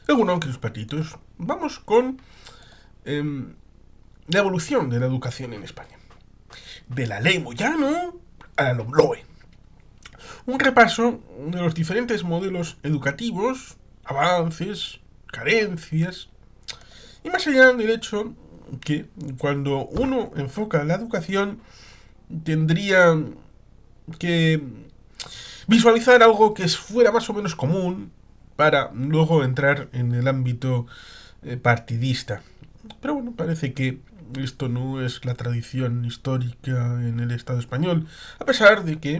Bueno, queridos patitos, vamos con la evolución de la educación en España. De la ley Moyano a la LOMLOE. Un repaso de los diferentes modelos educativos, avances, carencias, y más allá del hecho que cuando uno enfoca la educación tendría que visualizar algo que fuera más o menos común para luego entrar en el ámbito partidista. Pero bueno, parece que esto no es la tradición histórica en el Estado español, a pesar de que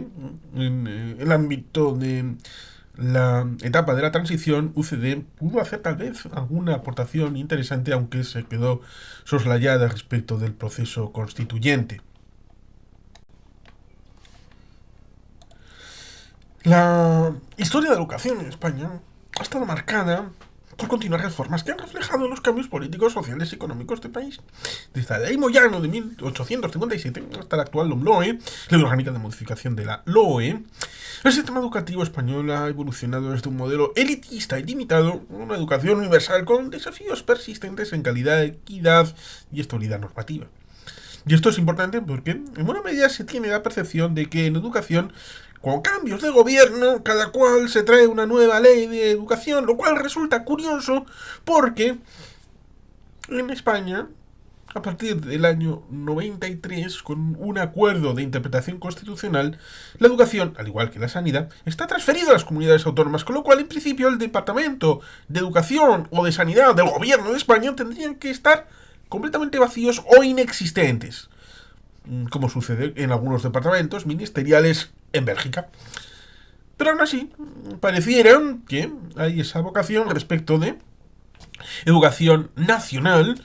en el ámbito de la etapa de la transición, UCD pudo hacer tal vez alguna aportación interesante, aunque se quedó soslayada respecto del proceso constituyente. La historia de la educación en España ha estado marcada por continuar reformas que han reflejado los cambios políticos, sociales y económicos del país. Desde la Ley Moyano de 1857 hasta la actual LOMLOE, Ley Orgánica de Modificación de la LOE, el sistema educativo español ha evolucionado desde un modelo elitista y limitado a una educación universal con desafíos persistentes en calidad, equidad y estabilidad normativa. Y esto es importante porque en buena medida se tiene la percepción de que en educación, con cambios de gobierno, cada cual se trae una nueva ley de educación, lo cual resulta curioso porque en España, a partir del año 93, con un acuerdo de interpretación constitucional, la educación, al igual que la sanidad, está transferida a las comunidades autónomas, con lo cual, en principio, el Departamento de Educación o de Sanidad del Gobierno de España tendrían que estar completamente vacíos o inexistentes, como sucede en algunos departamentos ministeriales en Bélgica. Pero aún así, pareciera que hay esa vocación respecto de educación nacional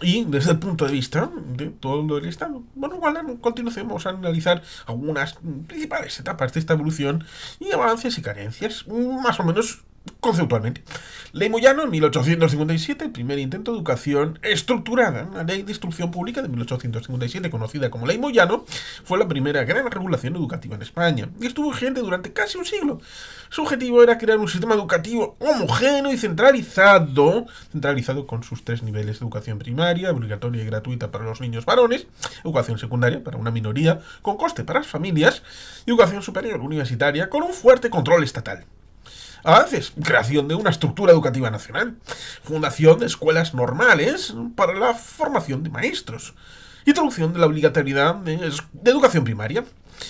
y desde el punto de vista de todo el Estado. Bueno, igual a continuación vamos a analizar algunas principales etapas de esta evolución y avances y carencias, más o menos conceptualmente. Ley Moyano, en 1857, el primer intento de educación estructurada. La Ley de Instrucción Pública de 1857, conocida como Ley Moyano, fue la primera gran regulación educativa en España y estuvo vigente durante casi un siglo. Su objetivo era crear un sistema educativo homogéneo y centralizado con sus tres niveles: educación primaria, obligatoria y gratuita para los niños varones; educación secundaria para una minoría, con coste para las familias; y educación superior universitaria, con un fuerte control estatal. Avances: creación de una estructura educativa nacional, fundación de escuelas normales para la formación de maestros, introducción de la obligatoriedad de educación primaria.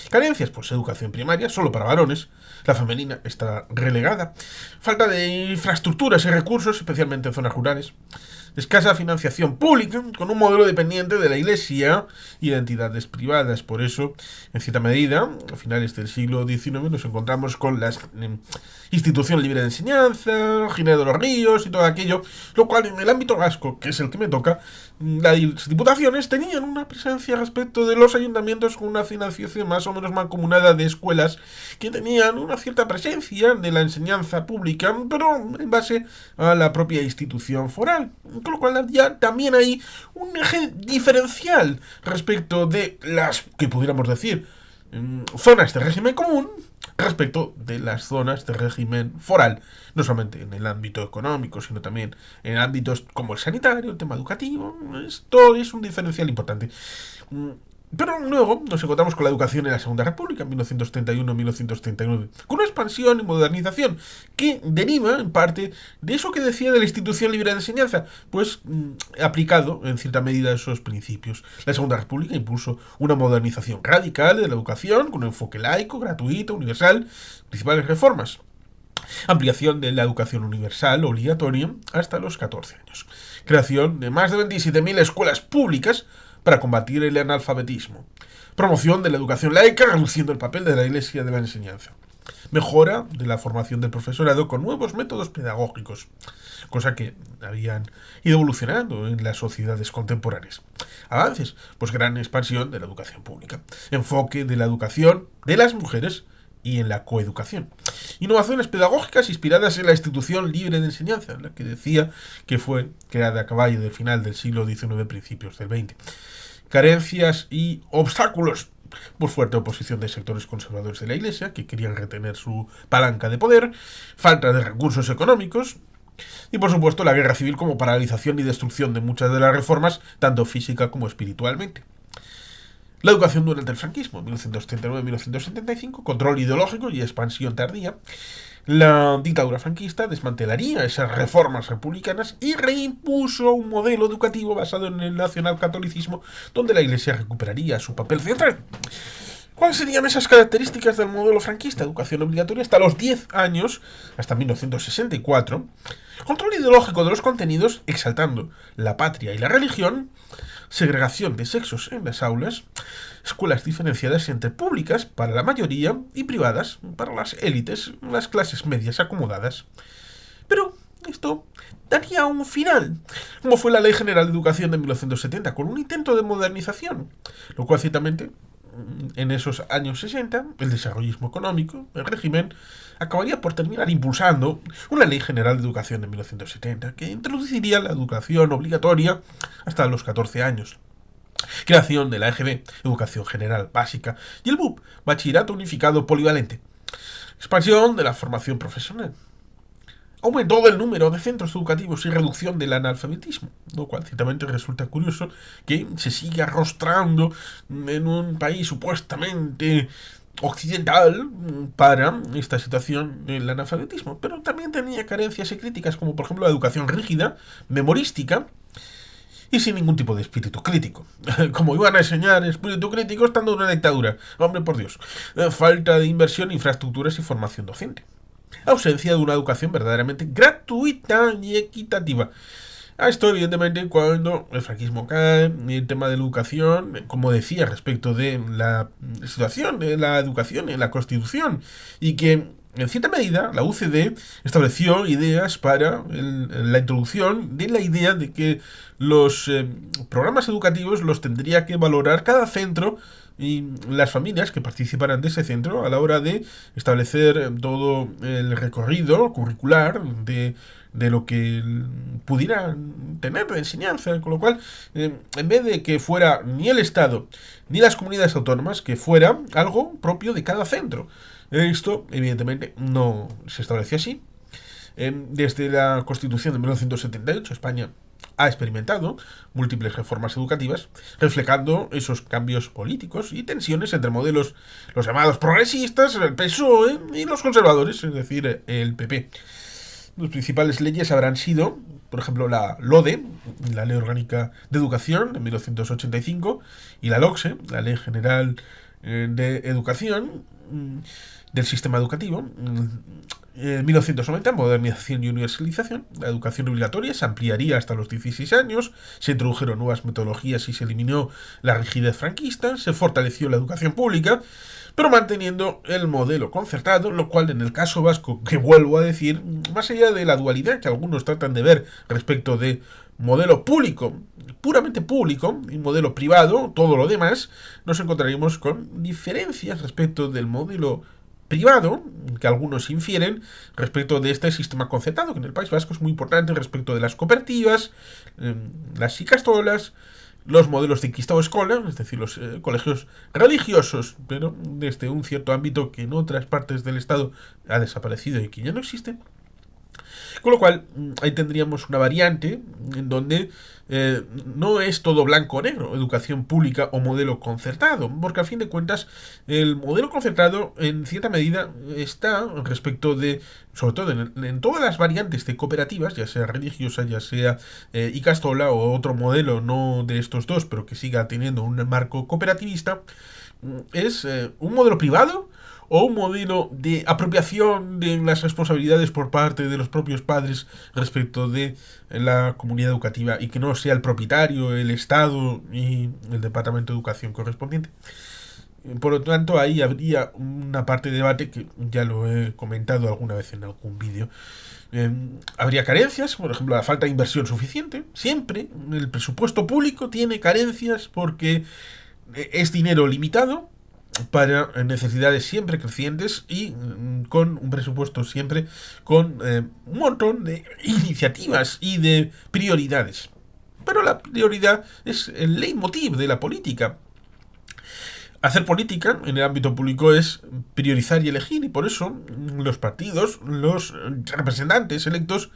Carencias: pues educación primaria solo para varones, la femenina está relegada, falta de infraestructuras y recursos, especialmente en zonas rurales, escasa financiación pública, con un modelo dependiente de la Iglesia y de entidades privadas. Por eso, en cierta medida, a finales del siglo XIX nos encontramos con la institución libre de enseñanza, Ginebra de los Ríos y todo aquello, lo cual en el ámbito vasco, que es el que me toca, las diputaciones tenían una presencia respecto de los ayuntamientos con una financiación más o menos mancomunada de escuelas que tenían una cierta presencia de la enseñanza pública, pero en base a la propia institución foral. Con lo cual ya también hay un eje diferencial respecto de las que pudiéramos decir zonas de régimen común respecto de las zonas de régimen foral, no solamente en el ámbito económico, sino también en ámbitos como el sanitario, el tema educativo. Esto es un diferencial importante. Pero luego nos encontramos con la educación en la Segunda República, en 1931-1939, con una expansión y modernización que deriva en parte de eso que decía de la institución libre de enseñanza, pues aplicado en cierta medida a esos principios. La Segunda República impuso una modernización radical de la educación, con un enfoque laico, gratuito, universal. Principales reformas: ampliación de la educación universal obligatoria hasta los 14 años. Creación de más de 27.000 escuelas públicas para combatir el analfabetismo. Promoción de la educación laica, reduciendo el papel de la Iglesia de la enseñanza. Mejora de la formación del profesorado con nuevos métodos pedagógicos, cosa que habían ido evolucionando en las sociedades contemporáneas. Avances: pues gran expansión de la educación pública. Enfoque de la educación de las mujeres y en la coeducación. Innovaciones pedagógicas inspiradas en la institución libre de enseñanza, la que decía que fue creada a caballo del final del siglo XIX, principios del XX. Carencias y obstáculos: por fuerte oposición de sectores conservadores de la Iglesia, que querían retener su palanca de poder; falta de recursos económicos, Y por supuesto la guerra civil como paralización y destrucción de muchas de las reformas, tanto física como espiritualmente. La educación durante el franquismo, 1939-1975, control ideológico y expansión tardía. La dictadura franquista desmantelaría esas reformas republicanas y reimpuso un modelo educativo basado en el nacionalcatolicismo, donde la Iglesia recuperaría su papel central. ¿Cuáles serían esas características del modelo franquista? Educación obligatoria hasta los 10 años, hasta 1964. Control ideológico de los contenidos, exaltando la patria y la religión. Segregación de sexos en las aulas. Escuelas diferenciadas entre públicas para la mayoría y privadas para las élites, las clases medias acomodadas. Pero esto daría un final, como fue la Ley General de Educación de 1970, con un intento de modernización, lo cual ciertamente en esos años 60, el desarrollismo económico, el régimen, acabaría por terminar impulsando una Ley General de Educación de 1970 que introduciría la educación obligatoria hasta los 14 años. Creación de la EGB, Educación General Básica, y el BUP, Bachillerato Unificado Polivalente. Expansión de la formación profesional. Aumentó del número de centros educativos y reducción del analfabetismo, lo cual ciertamente resulta curioso que se siga arrostrando en un país supuestamente occidental para esta situación del analfabetismo, pero también tenía carencias y críticas como por ejemplo la educación rígida, memorística y sin ningún tipo de espíritu crítico. Como iban a enseñar espíritu crítico estando en una dictadura, hombre por Dios. Falta de inversión, infraestructuras y formación docente. Ausencia de una educación verdaderamente gratuita y equitativa. A esto, evidentemente, cuando el franquismo cae, el tema de la educación, como decía, respecto de la situación de la educación en la Constitución, y que, en cierta medida, la UCD estableció ideas para la introducción de la idea de que los programas educativos los tendría que valorar cada centro y las familias que participaran de ese centro a la hora de establecer todo el recorrido curricular de lo que pudiera tener de enseñanza, con lo cual, en vez de que fuera ni el Estado ni las comunidades autónomas, que fuera algo propio de cada centro. Esto, evidentemente, no se estableció así. Desde la Constitución de 1978, España ha experimentado múltiples reformas educativas, reflejando esos cambios políticos y tensiones entre modelos, los llamados progresistas, el PSOE y los conservadores, es decir, el PP. Las principales leyes habrán sido, por ejemplo, la LODE, la Ley Orgánica de Educación, de 1985, y la LOCSE, la Ley General de Educación del Sistema Educativo. En 1990, modernización y universalización. La educación obligatoria se ampliaría hasta los 16 años, se introdujeron nuevas metodologías y se eliminó la rigidez franquista, se fortaleció la educación pública, pero manteniendo el modelo concertado, lo cual en el caso vasco, que vuelvo a decir, más allá de la dualidad que algunos tratan de ver respecto de modelo público, puramente público, y modelo privado, todo lo demás, nos encontraríamos con diferencias respecto del modelo privado, que algunos infieren, respecto de este sistema concertado, que en el País Vasco es muy importante respecto de las cooperativas, las icastolas, los modelos de Kristau Eskola, es decir, los colegios religiosos, pero desde un cierto ámbito que en otras partes del Estado ha desaparecido y que ya no existe. Con lo cual, ahí tendríamos una variante en donde no es todo blanco o negro, educación pública o modelo concertado, porque a fin de cuentas el modelo concertado en cierta medida está respecto de, sobre todo en todas las variantes de cooperativas, ya sea religiosa, ya sea icastola o otro modelo no de estos dos, pero que siga teniendo un marco cooperativista, es un modelo privado o un modelo de apropiación de las responsabilidades por parte de los propios padres respecto de la comunidad educativa y que no sea el propietario, el Estado y el Departamento de Educación correspondiente. Por lo tanto, ahí habría una parte de debate que ya lo he comentado alguna vez en algún vídeo. Habría carencias, por ejemplo, la falta de inversión suficiente. Siempre el presupuesto público tiene carencias porque es dinero limitado para necesidades siempre crecientes y con un presupuesto siempre con un montón de iniciativas y de prioridades. Pero la prioridad es el leitmotiv de la política. Hacer política en el ámbito público es priorizar y elegir, y por eso los partidos, los representantes electos,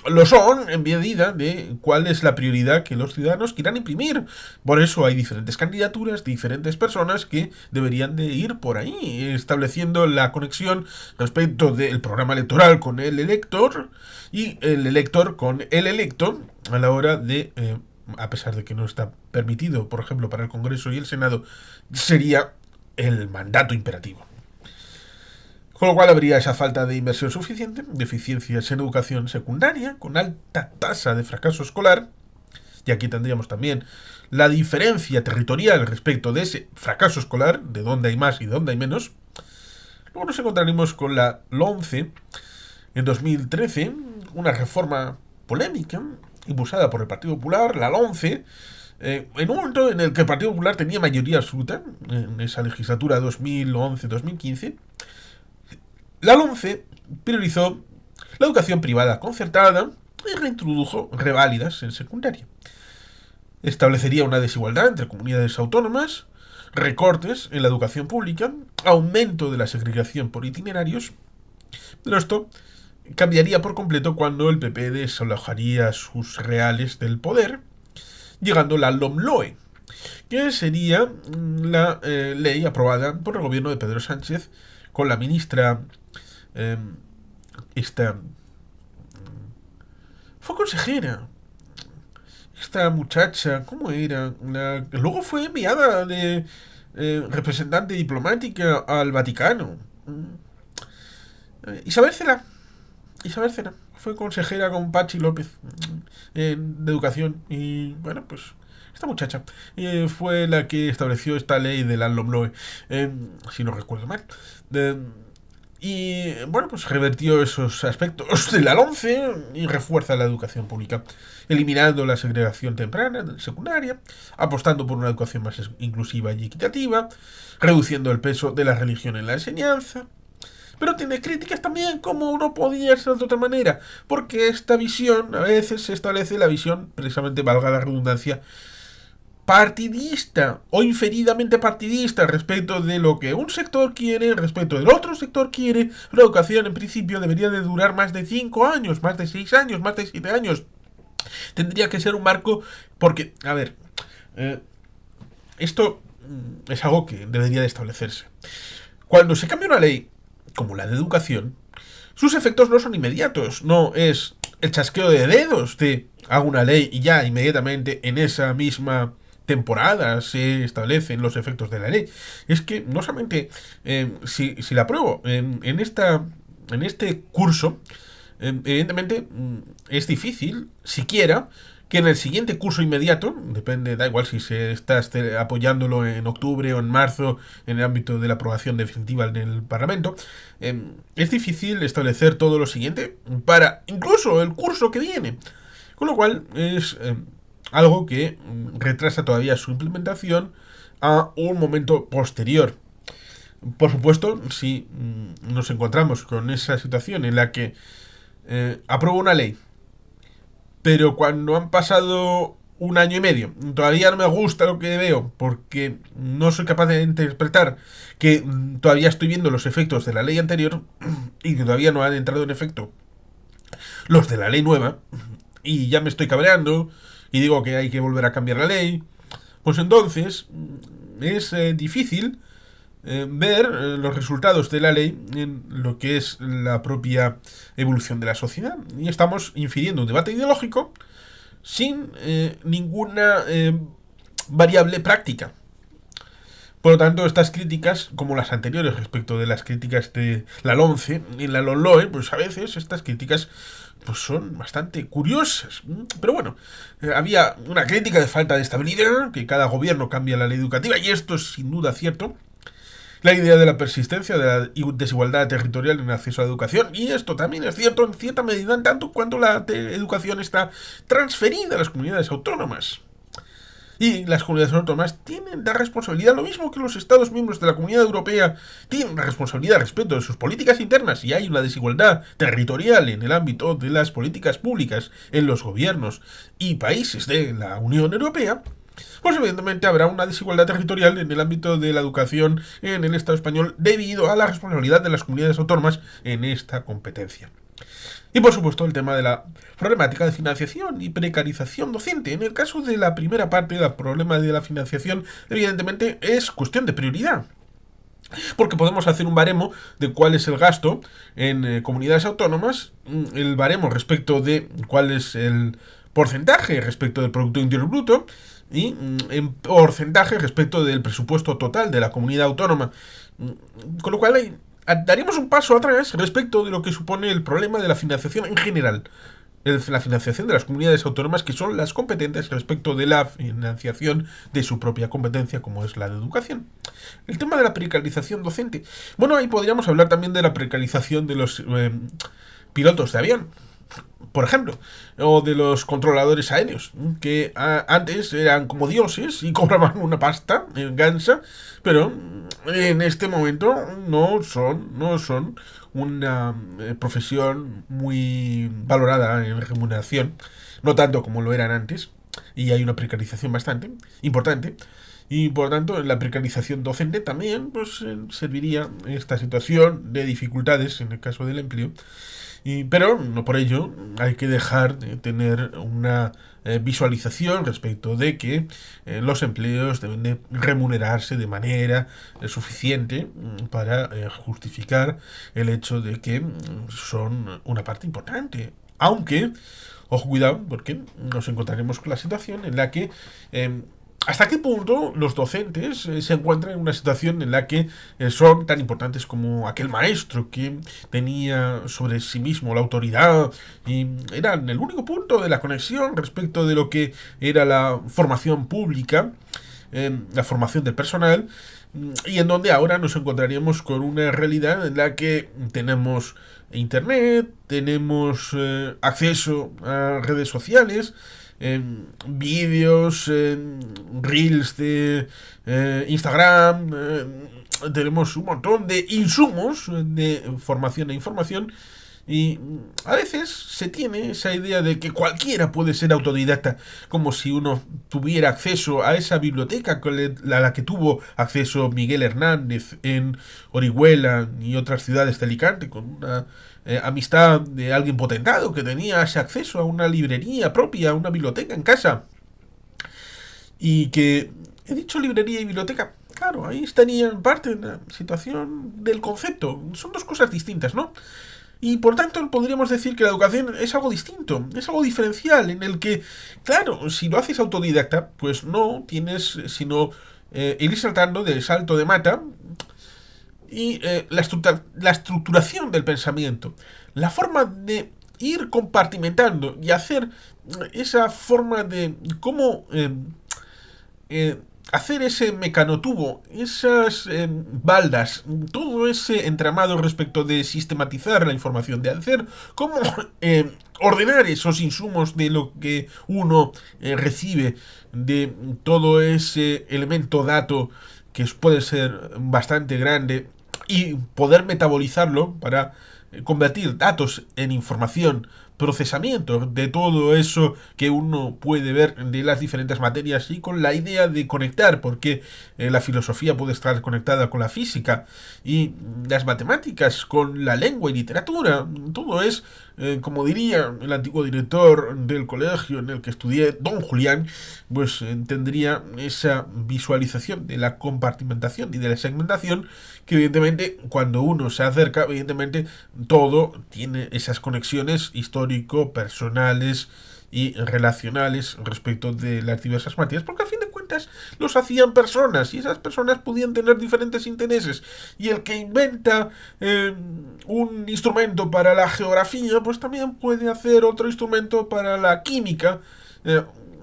lo son en medida de cuál es la prioridad que los ciudadanos quieran imprimir. Por eso hay diferentes candidaturas, diferentes personas que deberían de ir por ahí, estableciendo la conexión respecto del programa electoral con el elector y el elector con el electo a la hora de, a pesar de que no está permitido, por ejemplo, para el Congreso y el Senado, sería el mandato imperativo. Con lo cual habría esa falta de inversión suficiente, deficiencias en educación secundaria, con alta tasa de fracaso escolar, y aquí tendríamos también la diferencia territorial respecto de ese fracaso escolar, de dónde hay más y de dónde hay menos. Luego nos encontraremos con la LOMCE en 2013, una reforma polémica impulsada por el Partido Popular, la LOMCE, en un momento en el que el Partido Popular tenía mayoría absoluta, en esa legislatura 2011-2015, la LOMCE priorizó la educación privada concertada y reintrodujo reválidas en secundaria. Establecería una desigualdad entre comunidades autónomas, recortes en la educación pública, aumento de la segregación por itinerarios, pero esto cambiaría por completo cuando el PP desalojaría sus reales del poder, llegando la LOMLOE, que sería la ley aprobada por el gobierno de Pedro Sánchez con la ministra esta fue consejera, esta muchacha, ¿cómo era? Luego fue enviada de representante diplomática al Vaticano. Isabel Cela. Isabel Cela. Fue consejera con Pachi López de educación. Y bueno, pues esta muchacha fue la que estableció esta ley de la LOMLOE, si no recuerdo mal. Y bueno, pues revertió esos aspectos de la LOMCE y refuerza la educación pública, eliminando la segregación temprana de secundaria, apostando por una educación más inclusiva y equitativa, reduciendo el peso de la religión en la enseñanza. Pero tiene críticas también, como no podía ser de otra manera, porque esta visión, a veces se establece la visión, precisamente valga la redundancia, partidista o inferidamente partidista respecto de lo que un sector quiere, respecto del otro sector quiere. La educación en principio debería de durar más de 5 años, más de 6 años, más de 7 años. Tendría que ser un marco porque, a ver, esto es algo que debería de establecerse. Cuando se cambia una ley, como la de educación, sus efectos no son inmediatos, no es el chasqueo de dedos de hago una ley y ya inmediatamente en esa misma temporada se establecen los efectos de la ley. Es que no solamente si la apruebo en este curso, evidentemente es difícil siquiera que en el siguiente curso inmediato, depende, da igual si se está apoyándolo en octubre o en marzo en el ámbito de la aprobación definitiva en el Parlamento, es difícil establecer todo lo siguiente para incluso el curso que viene. Con lo cual es algo que retrasa todavía su implementación a un momento posterior. Por supuesto, si nos encontramos con esa situación en la que apruebo una ley, pero cuando han pasado un año y medio, todavía no me gusta lo que veo porque no soy capaz de interpretar que todavía estoy viendo los efectos de la ley anterior y que todavía no han entrado en efecto los de la ley nueva, y ya me estoy cabreando y digo que hay que volver a cambiar la ley, pues entonces es difícil ver los resultados de la ley en lo que es la propia evolución de la sociedad. Y estamos infiriendo un debate ideológico sin ninguna variable práctica. Por lo tanto, estas críticas, como las anteriores respecto de las críticas de la LOMCE y la LOMLOE, pues a veces estas críticas pues son bastante curiosas. Pero bueno, había una crítica de falta de estabilidad, que cada gobierno cambia la ley educativa, y esto es sin duda cierto. La idea de la persistencia de la desigualdad territorial en el acceso a la educación, y esto también es cierto en cierta medida en tanto cuanto la educación está transferida a las comunidades autónomas. Y las comunidades autónomas tienen la responsabilidad, lo mismo que los Estados miembros de la Comunidad Europea tienen la responsabilidad respecto de sus políticas internas, y hay una desigualdad territorial en el ámbito de las políticas públicas en los gobiernos y países de la Unión Europea. Pues evidentemente habrá una desigualdad territorial en el ámbito de la educación en el Estado español debido a la responsabilidad de las comunidades autónomas en esta competencia. Y por supuesto el tema de la problemática de financiación y precarización docente. En el caso de la primera parte, el problema de la financiación, evidentemente es cuestión de prioridad. Porque podemos hacer un baremo de cuál es el gasto en comunidades autónomas, el baremo respecto de cuál es el porcentaje respecto del Producto Interior Bruto y en porcentaje respecto del presupuesto total de la comunidad autónoma. Con lo cual daríamos un paso atrás respecto de lo que supone el problema de la financiación en general. La financiación de las comunidades autónomas que son las competentes respecto de la financiación de su propia competencia como es la de educación. El tema de la precarización docente. Bueno, ahí podríamos hablar también de la precarización de los pilotos de avión, por ejemplo, o de los controladores aéreos, que antes eran como dioses y cobraban una pasta en gansa, pero en este momento no son una profesión muy valorada en remuneración, no tanto como lo eran antes, y hay una precarización bastante importante. Y por lo tanto, en la precarización docente también pues, serviría esta situación de dificultades en el caso del empleo. Pero no por ello hay que dejar de tener una visualización respecto de que los empleos deben de remunerarse de manera suficiente para justificar el hecho de que son una parte importante. Aunque, ojo cuidado, porque nos encontraremos con la situación en la que ¿hasta qué punto los docentes se encuentran en una situación en la que son tan importantes como aquel maestro que tenía sobre sí mismo la autoridad y eran el único punto de la conexión respecto de lo que era la formación pública, la formación del personal, y en donde ahora nos encontraríamos con una realidad en la que tenemos internet, tenemos acceso a redes sociales, vídeos, reels de Instagram, tenemos un montón de insumos de formación e información y a veces se tiene esa idea de que cualquiera puede ser autodidacta, como si uno tuviera acceso a esa biblioteca a la que tuvo acceso Miguel Hernández en Orihuela y otras ciudades de Alicante, con una amistad de alguien potentado que tenía ese acceso a una librería propia, a una biblioteca en casa. Y que, he dicho librería y biblioteca, claro, ahí estaría parte de la situación del concepto. Son dos cosas distintas, ¿no? Y por tanto podríamos decir que la educación es algo distinto, es algo diferencial, en el que, claro, si lo haces autodidacta, pues no tienes sino ir saltando de salto de mata y la estructuración del pensamiento, la forma de ir compartimentando y hacer esa forma de cómo hacer ese mecanotubo, esas baldas, todo ese entramado respecto de sistematizar la información, de hacer cómo ordenar esos insumos de lo que uno recibe, de todo ese elemento dato que puede ser bastante grande y poder metabolizarlo para convertir datos en información, procesamiento de todo eso que uno puede ver de las diferentes materias y con la idea de conectar, porque la filosofía puede estar conectada con la física y las matemáticas con la lengua y literatura. Todo es, como diría el antiguo director del colegio en el que estudié, don Julián, pues tendría esa visualización de la compartimentación y de la segmentación que evidentemente cuando uno se acerca, evidentemente todo tiene esas conexiones histórico-personales y relacionales respecto de las diversas materias, porque al fin de cuentas los hacían personas y esas personas podían tener diferentes intereses y el que inventa un instrumento para la geografía pues también puede hacer otro instrumento para la química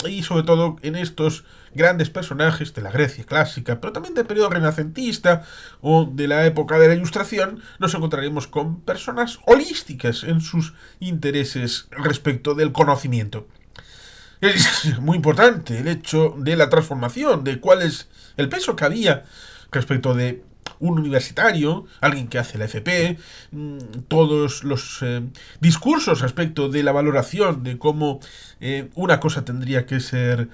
y sobre todo en estos grandes personajes de la Grecia clásica, pero también del periodo renacentista o de la época de la Ilustración, nos encontraremos con personas holísticas en sus intereses respecto del conocimiento. Es muy importante el hecho de la transformación, de cuál es el peso que había respecto de un universitario, alguien que hace la FP, todos los discursos respecto de la valoración de cómo una cosa tendría que ser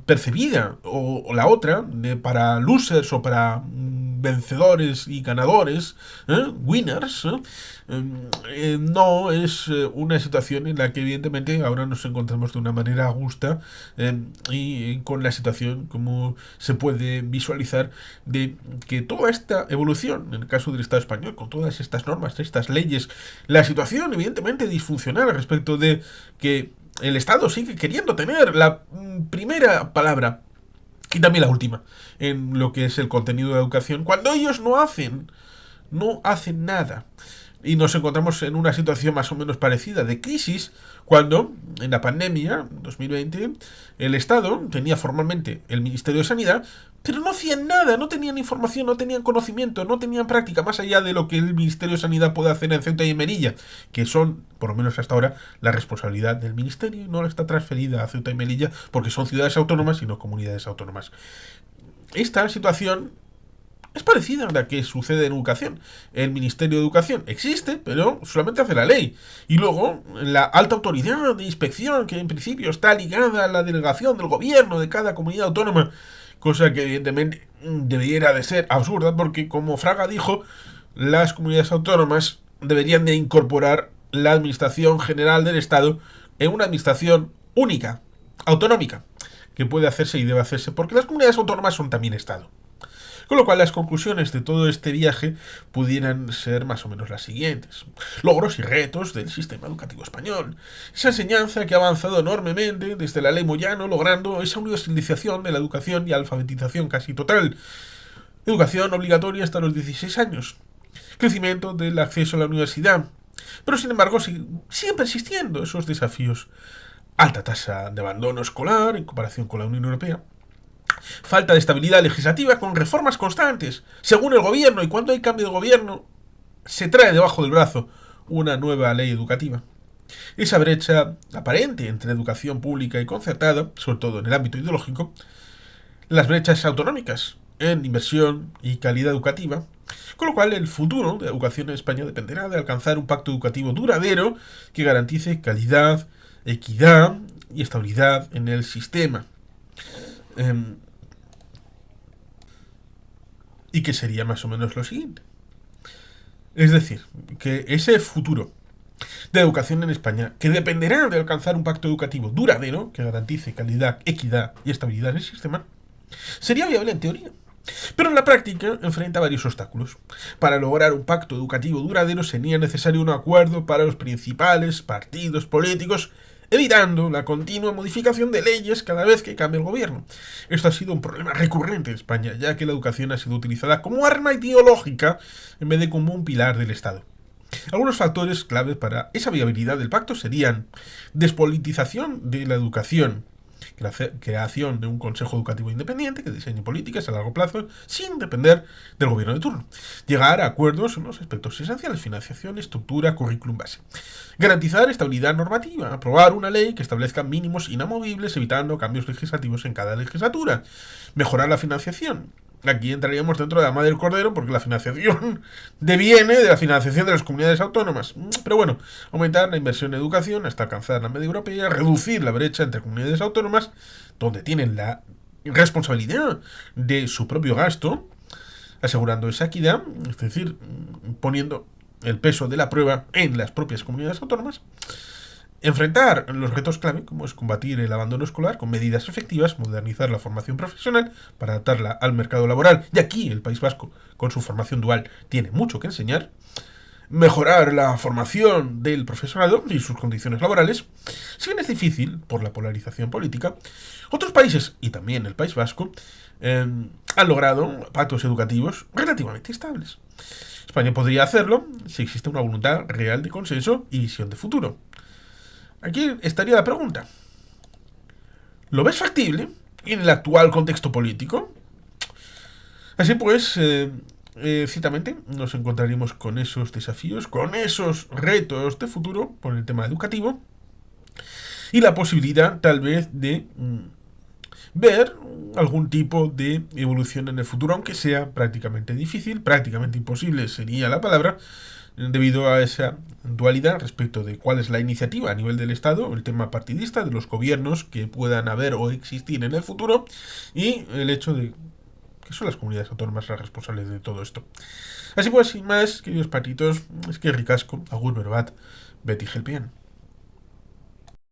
percibida o la otra, para losers o para vencedores y ganadores, winners, no es una situación en la que evidentemente ahora nos encontramos de una manera justa, y con la situación como se puede visualizar de que toda esta evolución, en el caso del Estado español, con todas estas normas, estas leyes, la situación evidentemente disfuncional respecto de que el Estado sigue queriendo tener la primera palabra y también la última en lo que es el contenido de la educación, cuando ellos no hacen nada. Y nos encontramos en una situación más o menos parecida de crisis cuando en la pandemia 2020 el Estado tenía formalmente el Ministerio de Sanidad, pero no hacían nada, no tenían información, no tenían conocimiento, no tenían práctica más allá de lo que el Ministerio de Sanidad puede hacer en Ceuta y en Melilla, que son, por lo menos hasta ahora, la responsabilidad del Ministerio, no está transferida a Ceuta y Melilla porque son ciudades autónomas y no comunidades autónomas. Esta situación es parecida a la que sucede en educación. El Ministerio de Educación existe, pero solamente hace la ley. Y luego, la alta autoridad de inspección, que en principio está ligada a la delegación del gobierno de cada comunidad autónoma, cosa que evidentemente debiera de ser absurda, porque como Fraga dijo, las comunidades autónomas deberían de incorporar la administración general del Estado en una administración única, autonómica, que puede hacerse y debe hacerse, porque las comunidades autónomas son también Estado. Con lo cual las conclusiones de todo este viaje pudieran ser más o menos las siguientes. Logros y retos del sistema educativo español. Esa enseñanza que ha avanzado enormemente desde la ley Moyano, logrando esa universalización de la educación y alfabetización casi total. Educación obligatoria hasta los 16 años. Crecimiento del acceso a la universidad. Pero sin embargo siguen persistiendo esos desafíos. Alta tasa de abandono escolar en comparación con la Unión Europea. Falta de estabilidad legislativa con reformas constantes, según el gobierno, y cuando hay cambio de gobierno, se trae debajo del brazo una nueva ley educativa. Esa brecha aparente entre educación pública y concertada, sobre todo en el ámbito ideológico, las brechas autonómicas en inversión y calidad educativa, con lo cual el futuro de la educación en España dependerá de alcanzar un pacto educativo duradero que garantice calidad, equidad y estabilidad en el sistema. Y que sería más o menos lo siguiente. Es decir, que ese futuro de educación en España, que dependerá de alcanzar un pacto educativo duradero, que garantice calidad, equidad y estabilidad en el sistema, sería viable en teoría. Pero en la práctica enfrenta varios obstáculos. Para lograr un pacto educativo duradero sería necesario un acuerdo para los principales partidos políticos, evitando la continua modificación de leyes cada vez que cambie el gobierno. Esto ha sido un problema recurrente en España, ya que la educación ha sido utilizada como arma ideológica en vez de como un pilar del Estado. Algunos factores clave para esa viabilidad del pacto serían despolitización de la educación, creación de un consejo educativo independiente que diseñe políticas a largo plazo sin depender del gobierno de turno, llegar a acuerdos en los aspectos esenciales: financiación, estructura, currículum base, garantizar estabilidad normativa, aprobar una ley que establezca mínimos inamovibles evitando cambios legislativos en cada legislatura, mejorar la financiación. Aquí entraríamos dentro de la madre del cordero, porque la financiación deviene de la financiación de las comunidades autónomas. Pero bueno, aumentar la inversión en educación hasta alcanzar la media europea, reducir la brecha entre comunidades autónomas, donde tienen la responsabilidad de su propio gasto, asegurando esa equidad, es decir, poniendo el peso de la prueba en las propias comunidades autónomas. Enfrentar los retos clave, como es combatir el abandono escolar con medidas efectivas, modernizar la formación profesional para adaptarla al mercado laboral, y aquí el País Vasco, con su formación dual, tiene mucho que enseñar. Mejorar la formación del profesorado y sus condiciones laborales. Si bien es difícil por la polarización política, otros países, y también el País Vasco, han logrado pactos educativos relativamente estables. España podría hacerlo si existe una voluntad real de consenso y visión de futuro. Aquí estaría la pregunta. ¿Lo ves factible en el actual contexto político? Así pues, ciertamente nos encontraríamos con esos desafíos, con esos retos de futuro por el tema educativo y la posibilidad tal vez de ver algún tipo de evolución en el futuro, aunque sea prácticamente difícil, prácticamente imposible sería la palabra, debido a esa dualidad respecto de cuál es la iniciativa a nivel del Estado, el tema partidista, de los gobiernos que puedan haber o existir en el futuro, y el hecho de que son las comunidades autónomas las responsables de todo esto. Así pues, sin más, queridos patitos, es que ricasco, agur berbat, Betty Gelpian.